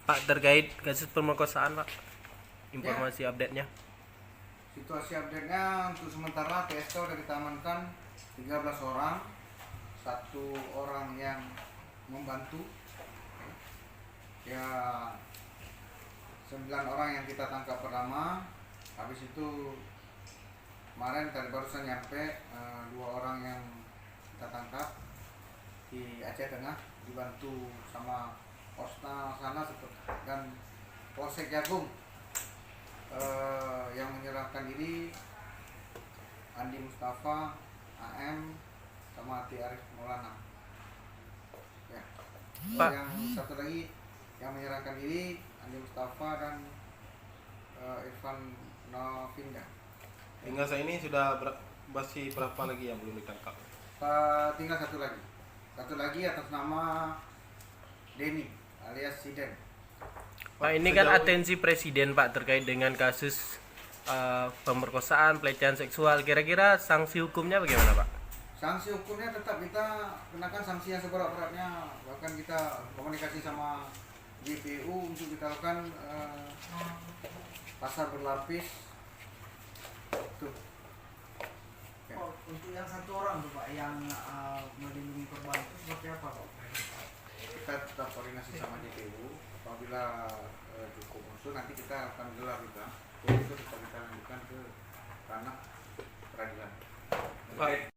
Pak, terkait kasus pemerkosaan, Pak, informasi update-nya. Situasi update-nya untuk sementara TSO sudah diamankan 13 orang, 1 orang yang membantu, ya 9 orang yang kita tangkap pertama. Habis itu kemarin tadi barusan nyampe 2 orang yang kita tangkap di Aceh Tengah, dibantu sama opsnal sana dan Polsek Jagung. Yang menyerahkan diri Andi Mustafa, AM, sama Ati Arif Maulana. Ya. Pak. Yang satu lagi yang menyerahkan diri Andi Mustafa dan Irfan Novinda. Hingga saat ini sudah masih berapa lagi yang belum ditangkap? Tinggal satu lagi atas nama Denny alias Siden. Pak, ini kan atensi Presiden, Pak, terkait dengan kasus pemerkosaan, pelecehan seksual. Kira-kira sanksi hukumnya bagaimana, Pak? Sanksi hukumnya tetap kita kenakan sanksi yang seberat-beratnya. Bahkan kita komunikasi sama DPO untuk kita lakukan pasar berlapis. Tuh. Ya. Oh, untuk yang 1 orang tuh Pak yang melindungi korban itu seperti apa Pak? Kita tetap koordinasi sama DPO. Apabila cukup unsur, nanti kita akan gelar juga. Itu tetap kita lanjutkan ke ranah peradilan. Pak.